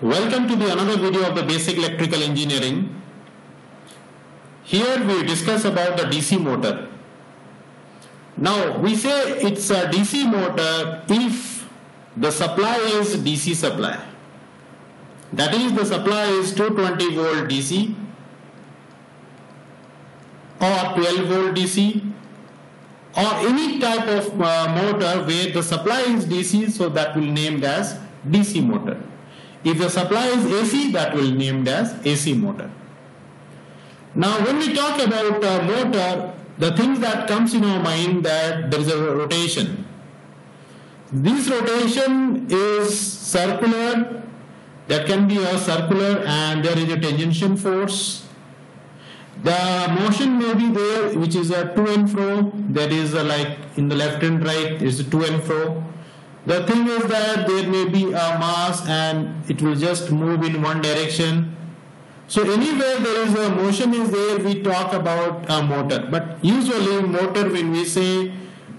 Welcome to the another video of the basic electrical engineering. Here we discuss about the DC motor. Now we say it's a DC motor if the supply is DC supply. That is, the supply is 220 volt DC or 12 volt DC or any type of motor where the supply is DC, so that will named as DC motor. If the supply is AC, that will named as AC motor. Now when we talk about a motor, the things that comes in our mind that there is a rotation. This rotation is circular, that can be a circular, and there is a tangential force. The motion may be there, which is a to and fro. That is like in the left and right is to and fro. The thing is that there may be a mass and it will just move in one direction. So anywhere there is a motion is there, we talk about a motor. But usually motor, when we say,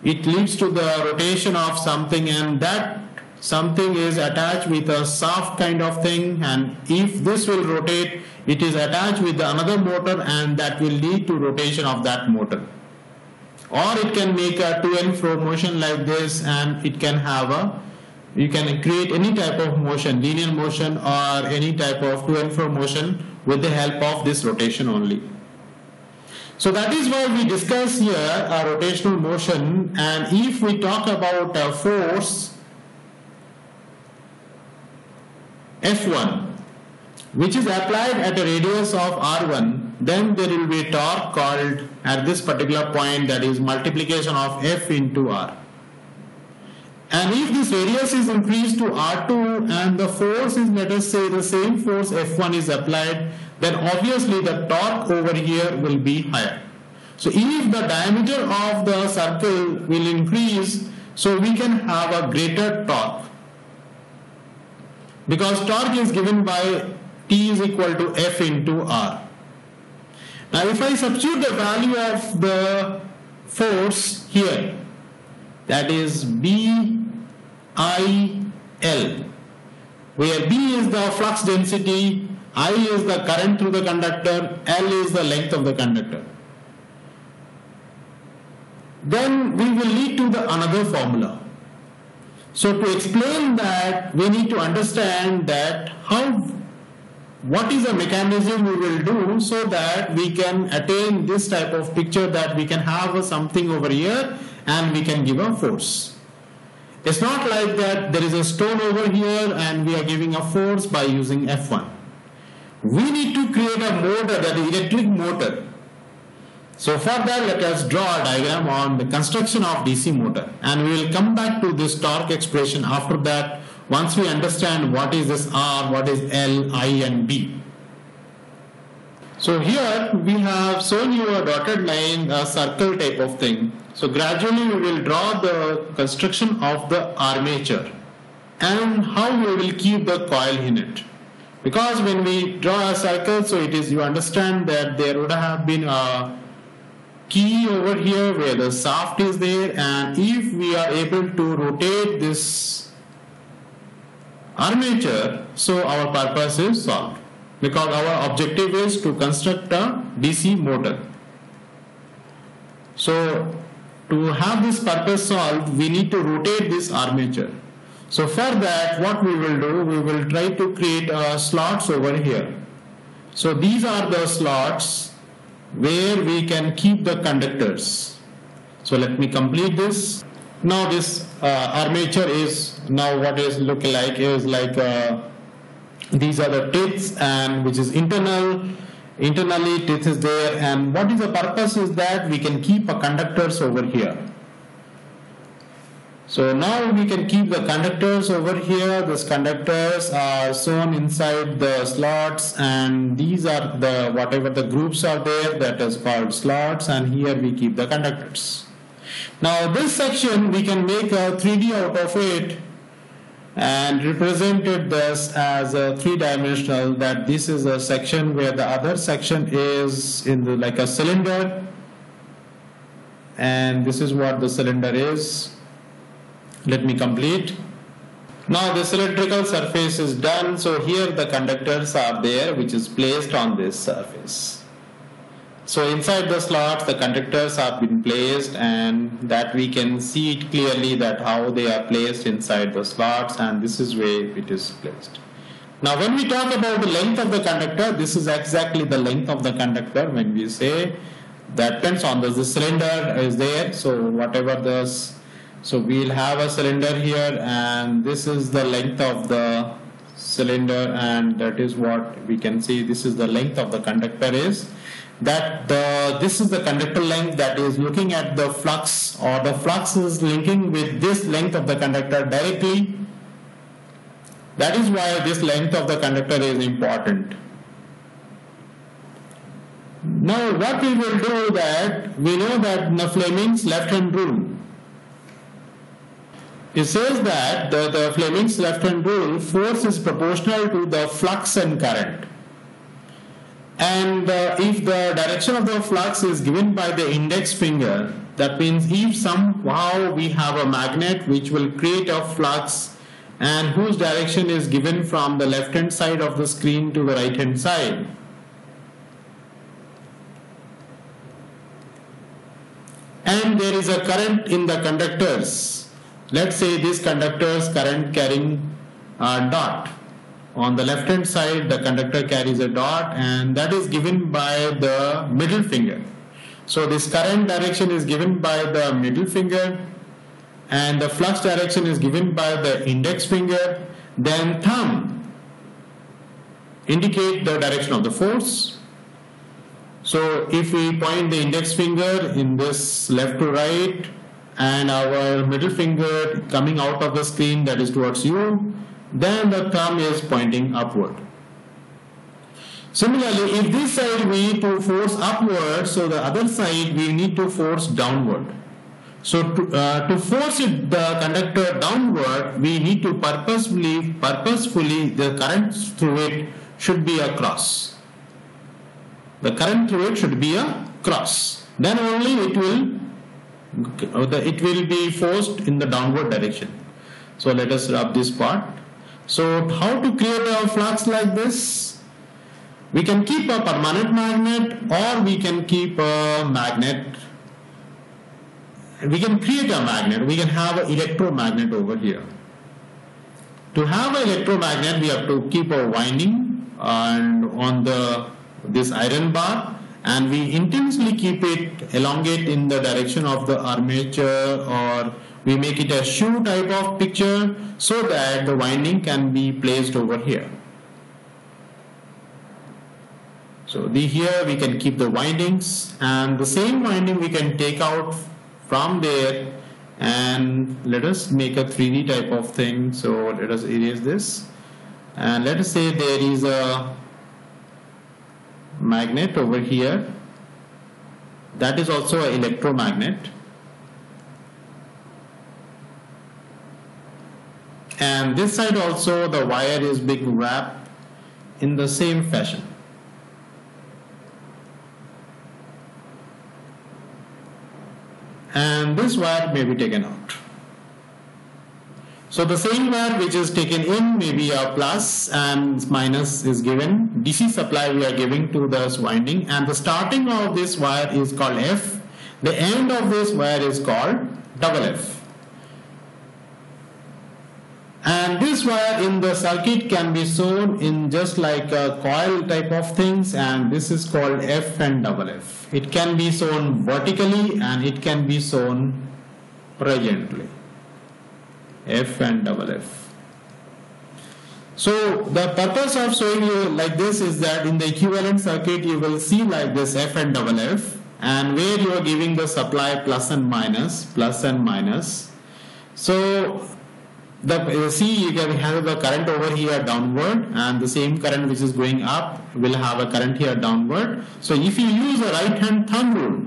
it leads to the rotation of something, and that something is attached with a shaft kind of thing, and if this will rotate, it is attached with another motor, and that will lead to rotation of that motor. Or it can make a to and fro motion like this, and it can have you can create any type of motion, linear motion or any type of to and fro motion with the help of this rotation only. So that is why we discuss here a rotational motion. And if we talk about a force F1, which is applied at a radius of R1, then there will be a torque called at this particular point, that is multiplication of F into R. And if this radius is increased to R2 and the force is, let us say, the same force F1 is applied, then obviously the torque over here will be higher. So if the diameter of the circle will increase, so we can have a greater torque, because torque is given by T is equal to F into R. Now if I substitute the value of the force here, that is BIL, where B is the flux density, I is the current through the conductor, L is the length of the conductor, then we will lead to the another formula. So to explain that, we need to understand that what is the mechanism we will do so that we can attain this type of picture, that we can have something over here and we can give a force. It's not like that there is a stone over here and we are giving a force by using F1. We need to create a motor, that is electric motor. So for that, let us draw a diagram on the construction of DC motor, and we will come back to this torque expression after that, once we understand what is this R, what is L, I and B. So here we have shown you a dotted line, a circle type of thing. So gradually we will draw the construction of the armature and how we will keep the coil in it. Because when we draw a circle, so it is, you understand that there would have been a key over here where the shaft is there, and if we are able to rotate this armature, so our purpose is solved, because our objective is to construct a DC motor. So to have this purpose solved, we need to rotate this armature. So for that, what we will do, we will try to create slots over here. So these are the slots where we can keep the conductors. So let me complete this. Now this armature is, now what is looking like is like these are the teeth, and which is internally teeth is there, and what is the purpose is that we can keep a conductors over here. So now we can keep the conductors over here. These conductors are shown inside the slots, and these are the whatever the groups are there, that is called slots, and here we keep the conductors. Now this section we can make a 3D out of it and represented this as a three-dimensional, that this is a section where the other section is in the like a cylinder, and this is what the cylinder is. Let me complete. Now the cylindrical surface is done, so here the conductors are there which is placed on this surface. So inside the slots the conductors have been placed, and that we can see it clearly that how they are placed inside the slots, and this is where it is placed. Now when we talk about the length of the conductor, this is exactly the length of the conductor. When we say that depends on the cylinder is there, so whatever this. So we'll have a cylinder here, and this is the length of the cylinder, and that is what we can see. This is the length of the conductor is. This is the conductor length that is looking at the flux, or the flux is linking with this length of the conductor directly. That is why this length of the conductor is important. Now what we will do that, we know that the Fleming's left-hand rule. It says that the Fleming's left-hand rule, force is proportional to the flux and current. And if the direction of the flux is given by the index finger, that means if somehow we have a magnet which will create a flux and whose direction is given from the left-hand side of the screen to the right-hand side, and there is a current in the conductors. Let's say this conductor's current carrying a dot. On the left hand side the conductor carries a dot, and that is given by the middle finger. So this current direction is given by the middle finger, and the flux direction is given by the index finger. Then thumb indicate the direction of the force. So if we point the index finger in this left to right, and our middle finger coming out of the screen, that is towards you, then the thumb is pointing upward. Similarly, if this side we need to force upward, so the other side we need to force downward. So to force the conductor downward, we need to purposefully the current through it should be a cross. The current through it should be a cross. Then only it will be forced in the downward direction. So let us rub this part. So how to create a flux like this? We can keep a permanent magnet, or we can keep a magnet. We can create a magnet. We can have an electromagnet over here. To have an electromagnet, we have to keep a winding and on this iron bar, and we intensely keep it elongate in the direction of the armature, or we make it a shoe type of picture so that the winding can be placed over here. So here we can keep the windings, and the same winding we can take out from there, and let us make a 3D type of thing. So let us erase this, and let us say there is a magnet over here, that is also an electromagnet, and this side also the wire is being wrapped in the same fashion. And this wire may be taken out. So the same wire which is taken in may be a plus, and minus is given. DC supply we are giving to this winding, and the starting of this wire is called F. The end of this wire is called double F. And this wire in the circuit can be shown in just like a coil type of things, and this is called F and double F. It can be shown vertically and it can be shown horizontally. F and double F. So the purpose of showing you like this is that in the equivalent circuit you will see like this F and double F, and where you are giving the supply plus and minus, plus and minus. So you can have the current over here downward, and the same current which is going up will have a current here downward. So if you use a right hand thumb rule,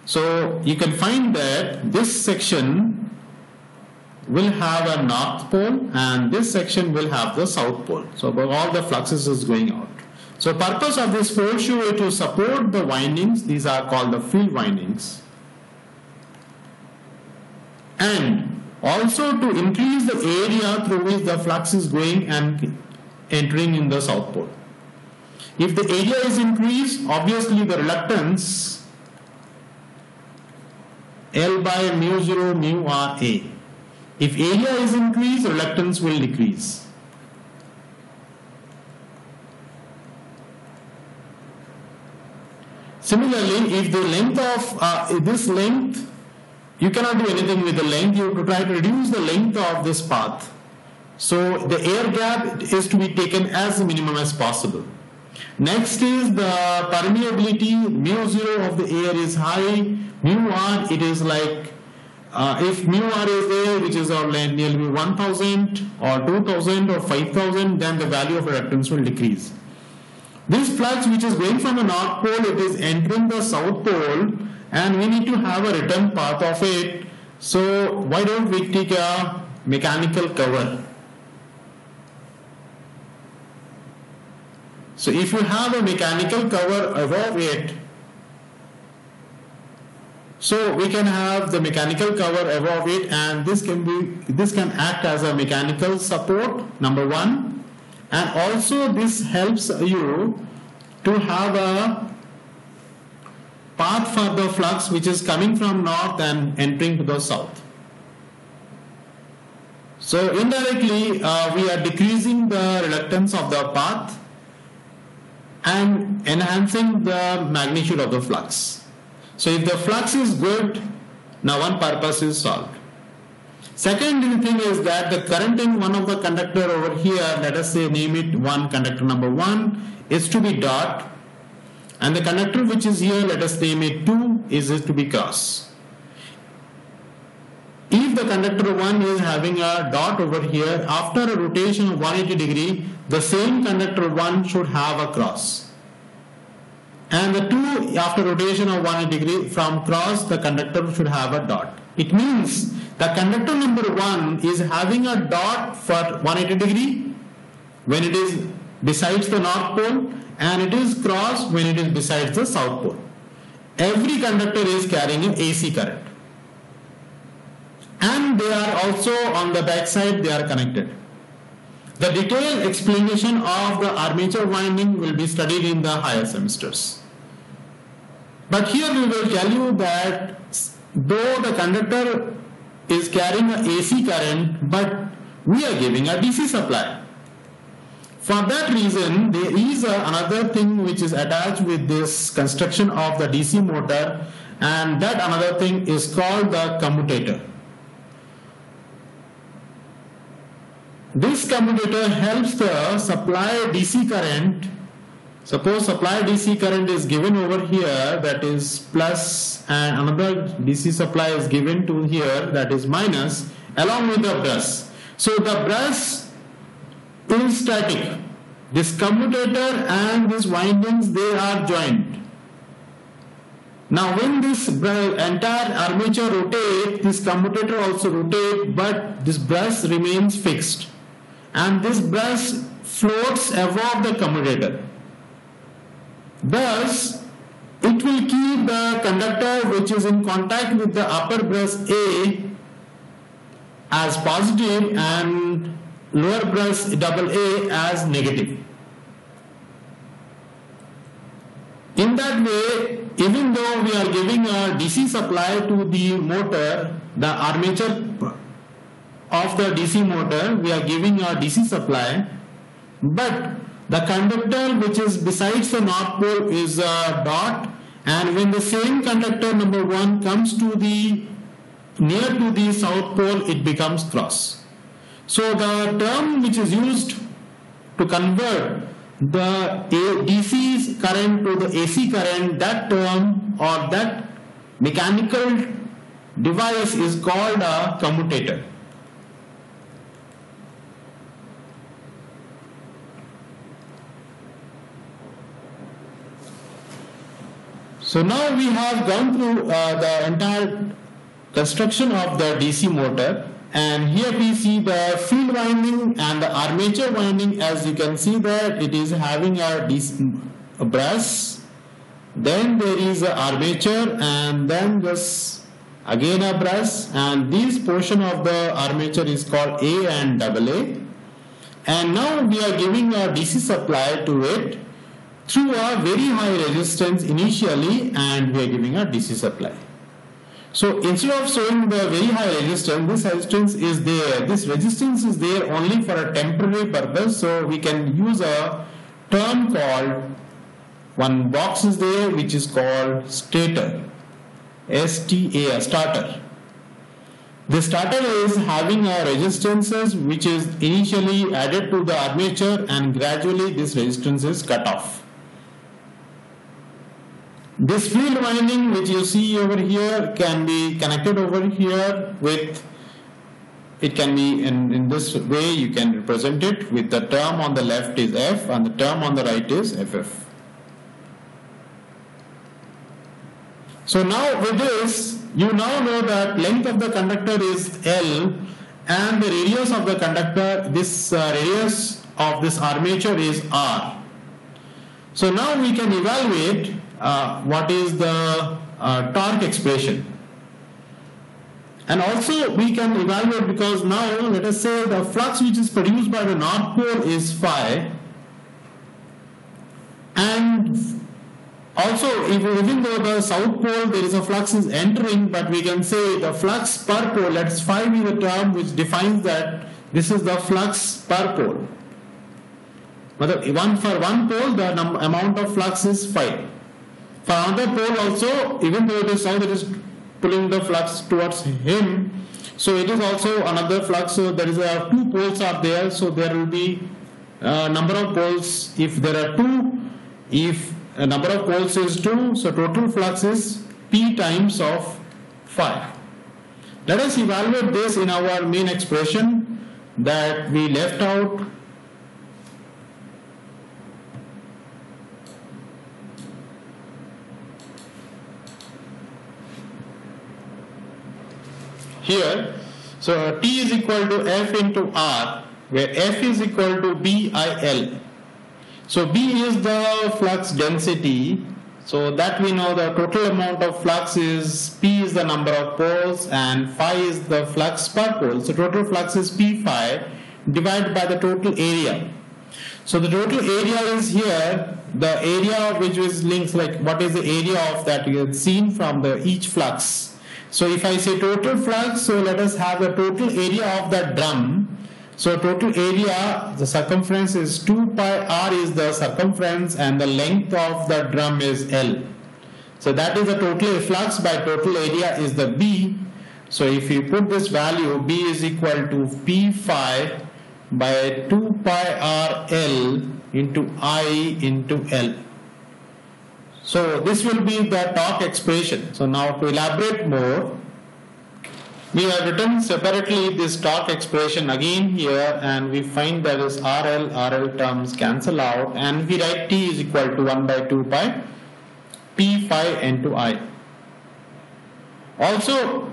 so you can find that this section will have a north pole and this section will have the south pole. So all the fluxes is going out. So purpose of this pole shoe is to support the windings. These are called the field windings. And Also to increase the area through which the flux is going and entering in the south pole. If the area is increased, obviously the reluctance L by mu 0 mu R A. If area is increased, reluctance will decrease. Similarly, if the length of this length, you cannot do anything with the length, you have to try to reduce the length of this path. So the air gap is to be taken as minimum as possible. Next is the permeability. Mu 0 of the air is high, mu R it is like, if mu R is there, which is nearly 1000 or 2000 or 5000, then the value of reluctance will decrease. This flux which is going from the north pole, it is entering the south pole, and we need to have a return path of it. So why don't we take a mechanical cover? So if you have a mechanical cover above it, so we can have the mechanical cover above it, and this can act as a mechanical support, number one. And also this helps you to have a path for the flux which is coming from north and entering to the south. So indirectly we are decreasing the reluctance of the path and enhancing the magnitude of the flux. So if the flux is good, now one purpose is solved. Second thing is that the current in one of the conductor over here, let us say name it conductor number 1, is to be dot, and the conductor which is here, let us name it 2, is to be cross. If the conductor 1 is having a dot over here, after a rotation of 180 degree, the same conductor 1 should have a cross. And the 2, after rotation of 180 degree, from cross the conductor should have a dot. It means the conductor number 1 is having a dot for 180 degree when it is besides the north pole, and it is cross when it is besides the south pole. Every conductor is carrying an AC current, and they are also on the back side, they are connected. The detailed explanation of the armature winding will be studied in the higher semesters. But here we will tell you that though the conductor is carrying an AC current, but we are giving a DC supply. For that reason, there is another thing which is attached with this construction of the DC motor, and that another thing is called the commutator. This commutator helps the supply DC current. Suppose supply DC current is given over here, that is plus, and another DC supply is given to here, that is minus, along with the brush. So the brush is static. This commutator and these windings, they are joined. Now when this entire armature rotates, this commutator also rotates, but this brush remains fixed. And this brush floats above the commutator. Thus, it will keep the conductor which is in contact with the upper brush A as positive and lower brush double A as negative. In that way, even though we are giving a DC supply to the motor, the armature of the DC motor, we are giving a DC supply, but the conductor which is besides the north pole is a dot, and when the same conductor number 1 comes to the near to the south pole, it becomes cross. So the term which is used to convert the DC current to the AC current, that term or that mechanical device is called a commutator. So now we have gone through the entire construction of the DC motor, and here we see the field winding and the armature winding. As you can see that it is having a brush, then there is an armature, and then this again a brush, and this portion of the armature is called A and AA. And now we are giving a DC supply to it through a very high resistance initially, and we are giving a DC supply. So instead of showing the very high resistance, this resistance is there. This resistance is there only for a temporary purpose. So we can use a term called, one box is there which is called stator. STA, starter. The starter is having a resistances which is initially added to the armature, and gradually this resistance is cut off. This field winding which you see over here can be connected over here with, it can be in this way you can represent it with the term on the left is F and the term on the right is FF. So now with this, you now know that length of the conductor is L and the radius of the conductor, this radius of this armature is R. So now we can evaluate what is the torque expression. And also we can evaluate, because now let us say the flux which is produced by the north pole is phi, and also even though the south pole there is a flux is entering, but we can say the flux per pole, let's phi be the term which defines that this is the flux per pole. For one pole the amount of flux is phi. For another pole also, even though it is south, it is pulling the flux towards him, so it is also another flux. So there is two poles are there, so there will be number of poles. If there are two, if a number of poles is 2, so total flux is P times of phi. Let us evaluate this in our main expression that we left out. Here, so T is equal to F into R, where F is equal to BIL. So B is the flux density, so that we know the total amount of flux is, P is the number of poles and phi is the flux per pole. So total flux is P phi divided by the total area. So the total area is here, the area which is links, like what is the area of that you have seen from the each flux. So if I say total flux, so let us have the total area of that drum. So total area, the circumference is 2 pi r is the circumference and the length of the drum is L. So that is the total flux by total area is the B. So if you put this value, B is equal to P phi by 2 pi r L into I into L. So this will be the torque expression. So now to elaborate more, we have written separately this torque expression again here, and we find that is RL terms cancel out, and we write T is equal to 1 by 2 pi P phi into I. Also,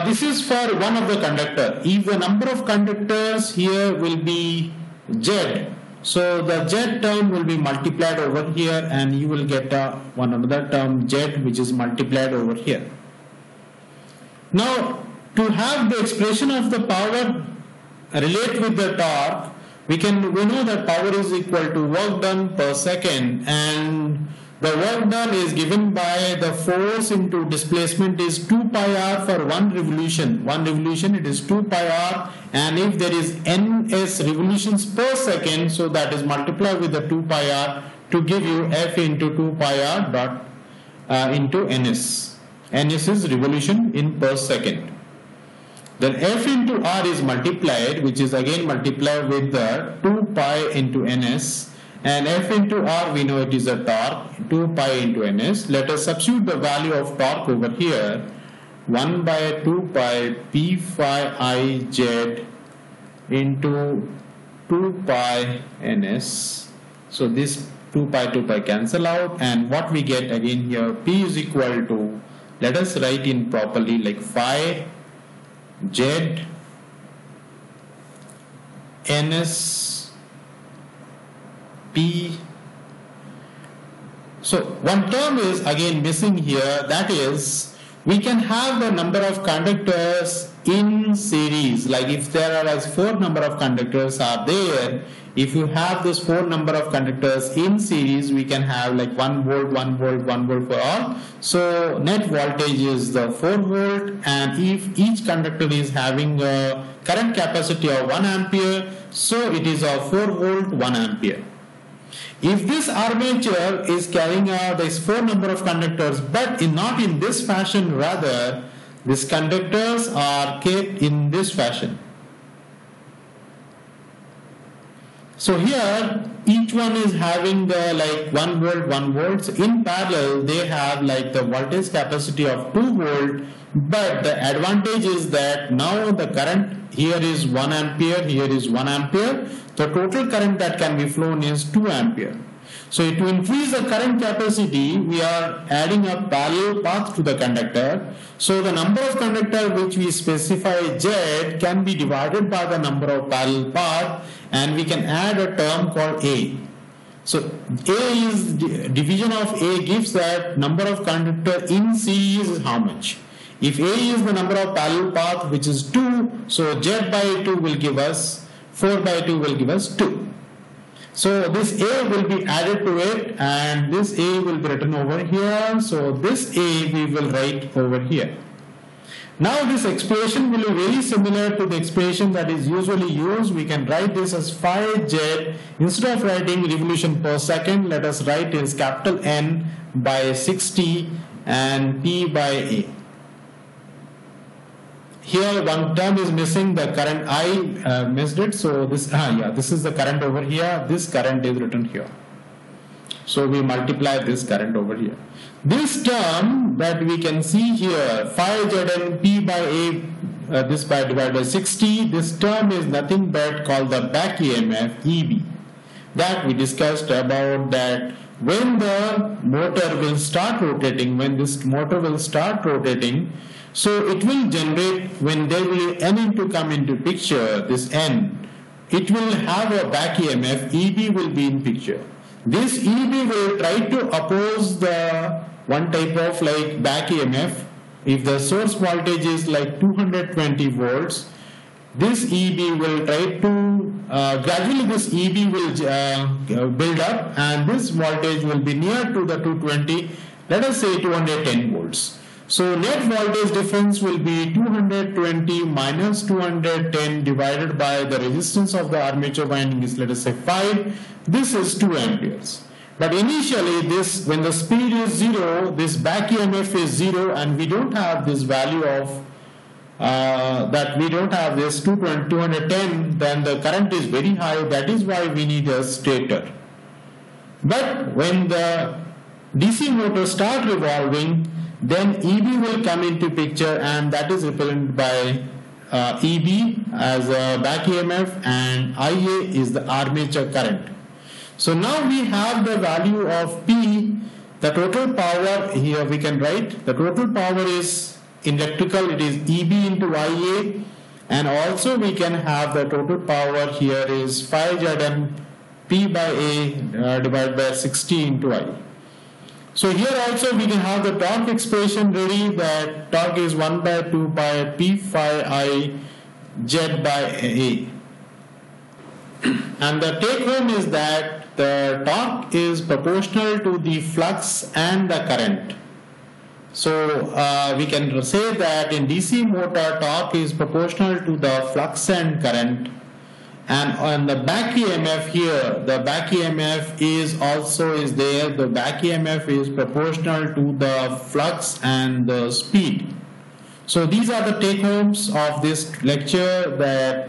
this is for one of the conductor. If the number of conductors here will be Z, so the Z term will be multiplied over here, and you will get one another term Z which is multiplied over here. Now, to have the expression of the power relate with the torque, we know that power is equal to work done per second, and the work done is given by the force into displacement is 2 pi r for one revolution. One revolution it is 2 pi r, and if there is ns revolutions per second, so that is multiplied with the 2 pi r to give you F into 2 pi r dot into ns. Ns is revolution in per second. Then F into R is multiplied, which is again multiplied with the 2 pi into ns, and F into R we know it is a torque, 2 pi into ns. Let us substitute the value of torque over here, 1 by 2 pi P phi I Z into 2 pi ns. So this 2 pi cancel out, and what we get again here, P is equal to, let us write in properly like phi Z ns P. So one term is again missing here, that is we can have the number of conductors in series. Like if there are as 4 number of conductors are there, if you have this 4 number of conductors in series, we can have like 1 volt, 1 volt, 1 volt for all. So net voltage is the 4 volt, and if each conductor is having a current capacity of 1 ampere, so it is a 4 volt 1 ampere. If this armature is carrying out this 4 number of conductors, but not in this fashion, rather these conductors are kept in this fashion. So here each one is having the like 1 volt, 1 volts. In parallel they have like the voltage capacity of 2 volt, but the advantage is that now the current here is 1 ampere, here is 1 ampere. The total current that can be flown is 2 ampere. So to increase the current capacity, we are adding a parallel path to the conductor. So the number of conductor which we specify Z can be divided by the number of parallel path, and we can add a term called A. So A is division of A gives that number of conductor in series is how much. If A is the number of parallel path, which is 2, so Z by 2 will give us 4 by 2 will give us 2. So this A will be added to it, and this A will be written over here. So this A we will write over here. Now this expression will be very similar to the expression that is usually used. We can write this as phi Z. Instead of writing revolution per second, let us write as capital N by 60 and P by A. Here one term is missing, the current I missed it, so this this is the current over here, this current is written here. So we multiply this current over here. This term that we can see here, phi Zn P by A, this by divided by 60, this term is nothing but called the back EMF EB. That we discussed about that when the motor will start rotating, when this motor will start rotating, so it will generate, when there will N into come into picture, this N, it will have a back EMF, EB will be in picture. This EB will try to oppose the one type of like back EMF. If the source voltage is like 220 volts, this EB will try to, gradually this EB will build up, and this voltage will be near to the 220, let us say 210 volts. So net voltage difference will be 220 minus 210 divided by the resistance of the armature winding is, let us say 5. This is 2 amperes. But initially this, when the speed is 0, this back EMF is 0, and we don't have this value of that we don't have this 210, then the current is very high. That is why we need a stator. But when the DC motor start revolving, then EB will come into picture, and that is represented by EB as a back EMF, and IA is the armature current. So now we have the value of P, the total power here we can write, the total power is electrical, it is EB into IA, and also we can have the total power here is phi Zn P by A divided by 60 into I. So here also we can have the torque expression ready, that torque is 1 by 2 by P phi I Z by A. And the take home is that the torque is proportional to the flux and the current. So we can say that in DC motor torque is proportional to the flux and current. And on the back EMF here, the back EMF is also is there. The back EMF is proportional to the flux and the speed. So these are the take homes of this lecture, that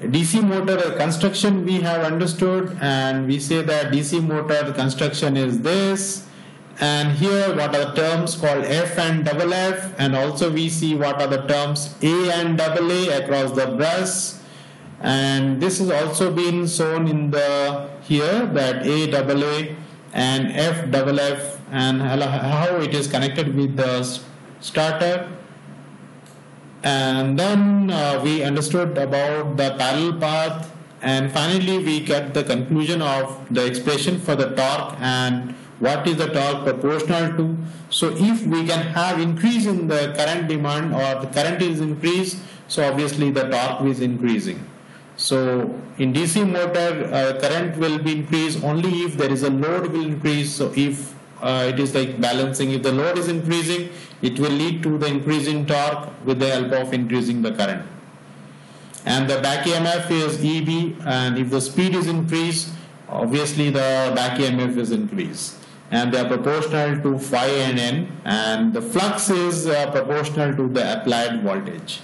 DC motor construction we have understood, and we say that DC motor construction is this. And here what are the terms called F and double F, and also we see what are the terms A and double A across the brush. And this is also been shown in the here, that A double A and F double F, and how it is connected with the starter. And then we understood about the parallel path, and finally we get the conclusion of the expression for the torque and what is the torque proportional to. So if we can have increase in the current demand or the current is increased, so obviously the torque is increasing. So in DC motor, current will be increased only if there is a load will increase. So if it is like balancing, if the load is increasing, it will lead to the increase in torque with the help of increasing the current. And the back EMF is EB, and if the speed is increased, obviously the back EMF is increased. And they are proportional to phi and n, and the flux is proportional to the applied voltage.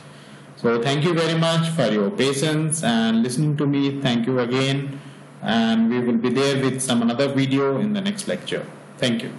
So thank you very much for your patience and listening to me. Thank you again, and we will be there with some another video in the next lecture. Thank you.